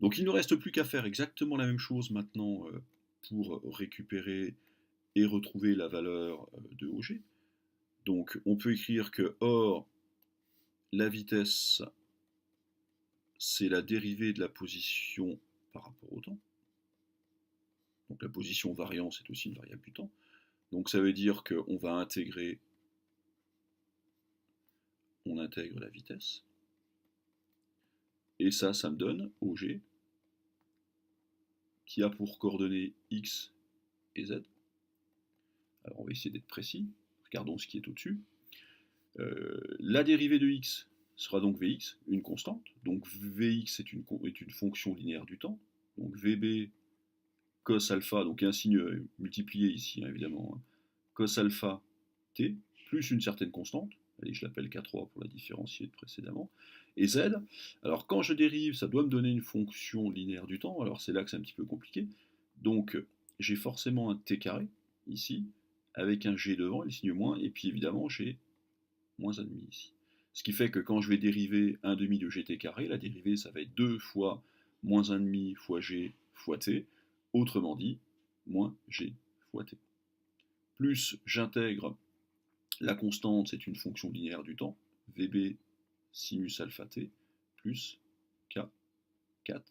Donc il ne reste plus qu'à faire exactement la même chose maintenant pour récupérer et retrouver la valeur de OG. Donc on peut écrire que or la vitesse c'est la dérivée de la position par rapport au temps. Donc la position variant c'est aussi une variable du temps. Donc ça veut dire qu'on va intégrer, on intègre la vitesse. Et ça me donne OG qui a pour coordonnées x et z. Alors on va essayer d'être précis. Regardons ce qui est au-dessus. La dérivée de x sera donc Vx, une constante. Donc Vx est une fonction linéaire du temps. Donc Vb cos alpha, donc un signe multiplié ici, hein, évidemment, hein, cos alpha t, plus une certaine constante. Allez, je l'appelle K3 pour la différencier de précédemment. Et z, alors quand je dérive, ça doit me donner une fonction linéaire du temps. Alors c'est là que c'est un petit peu compliqué. Donc j'ai forcément un t carré, ici, avec un g devant, et le signe moins, et puis évidemment j'ai moins 1,5 ici. Ce qui fait que quand je vais dériver 1,5 de gt carré, la dérivée ça va être 2 fois moins 1,5 fois g fois t, autrement dit, moins g fois t. Plus j'intègre la constante, c'est une fonction linéaire du temps, Vb sinus alpha t, plus K4,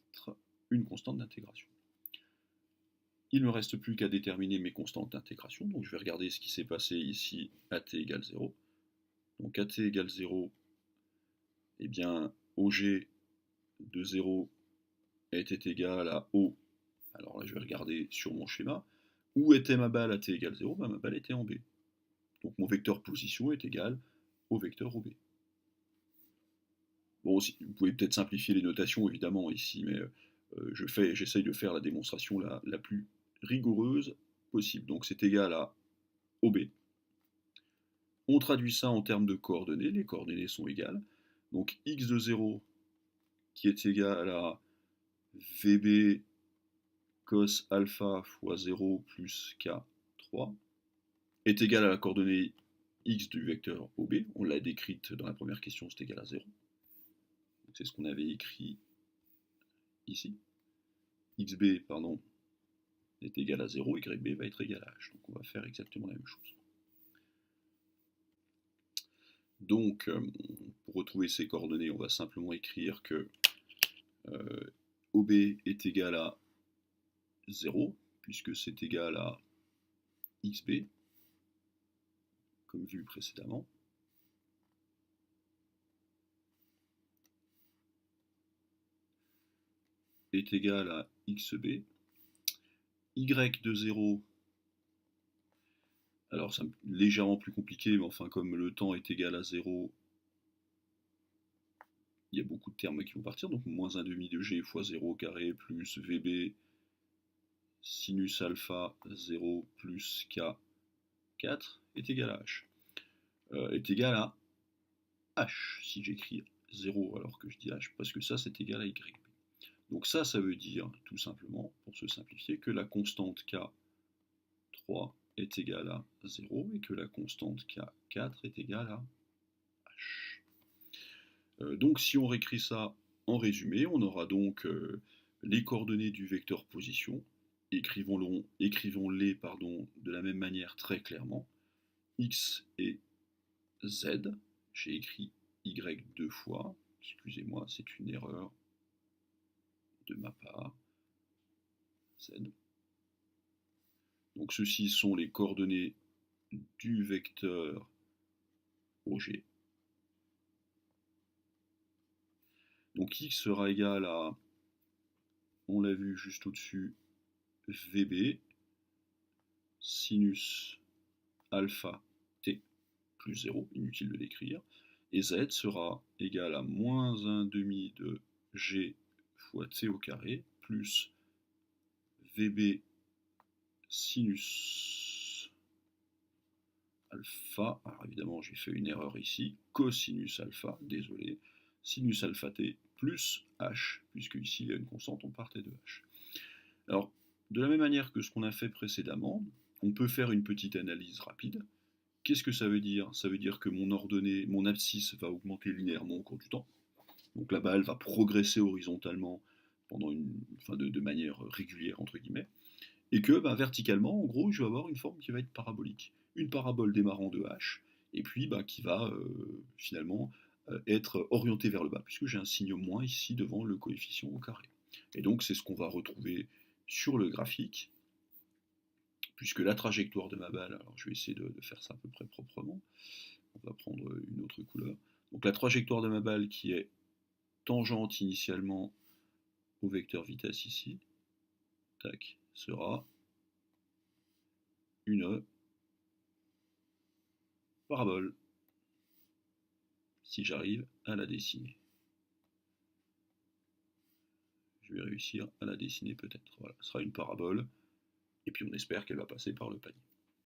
une constante d'intégration. Il ne me reste plus qu'à déterminer mes constantes d'intégration, donc je vais regarder ce qui s'est passé ici à t égale 0. Donc à t égale 0, eh bien OG de 0 était égal à O. Alors là je vais regarder sur mon schéma. Où était ma balle à t égale 0 ? Ma balle était en B. Donc mon vecteur position est égal au vecteur OB. Bon, vous pouvez peut-être simplifier les notations évidemment ici, mais j'essaye de faire la démonstration la plus rigoureuse possible. Donc c'est égal à OB. On traduit ça en termes de coordonnées, les coordonnées sont égales. Donc x de 0 qui est égal à Vb cos alpha fois 0 plus K3 est égal à la coordonnée x du vecteur OB. On l'a décrite dans la première question, c'est égal à 0. C'est ce qu'on avait écrit ici. xb, pardon, est égal à 0, yb va être égal à h. Donc on va faire exactement la même chose. Donc, pour retrouver ces coordonnées, on va simplement écrire que OB est égal à 0, puisque c'est égal à xb, comme vu précédemment. Est égal à xb. Y de 0, alors c'est légèrement plus compliqué, mais enfin comme le temps est égal à 0, il y a beaucoup de termes qui vont partir, donc moins 1,5 de g fois 0 carré plus Vb sinus alpha 0 plus K4 est égal à h. Est égal à h, si j'écris 0 alors que je dis h, parce que ça c'est égal à y. Donc ça veut dire tout simplement, pour se simplifier, que la constante K3 est égale à 0 et que la constante K4 est égale à h. Donc si on réécrit ça en résumé, on aura donc les coordonnées du vecteur position, écrivons-les de la même manière très clairement, x et z, j'ai écrit y 2 fois, excusez-moi, c'est une erreur de ma part, z. Donc ceci sont les coordonnées du vecteur OG. Donc x sera égal à, on l'a vu juste au-dessus, Vb sinus alpha t plus 0, inutile de l'écrire, et z sera égal à moins 1,5 de g fois t au carré plus Vb sinus alpha, alors évidemment j'ai fait une erreur ici, cosinus alpha, désolé, sinus alpha t plus h, puisque ici il y a une constante, on partait de h. Alors, de la même manière que ce qu'on a fait précédemment, on peut faire une petite analyse rapide. Qu'est-ce que ça veut dire ? Ça veut dire que mon abscisse va augmenter linéairement au cours du temps. Donc la balle va progresser horizontalement de manière régulière, entre guillemets, et que verticalement, en gros, je vais avoir une forme qui va être parabolique. Une parabole démarrant de h, et puis qui va finalement être orientée vers le bas, puisque j'ai un signe moins ici devant le coefficient au carré. Et donc c'est ce qu'on va retrouver sur le graphique, puisque la trajectoire de ma balle, alors je vais essayer de faire ça à peu près proprement, on va prendre une autre couleur. Donc la trajectoire de ma balle qui est tangente initialement au vecteur vitesse ici, tac, sera une parabole, si j'arrive à la dessiner. Je vais réussir à la dessiner peut-être. Voilà, ce sera une parabole, et puis on espère qu'elle va passer par le panier.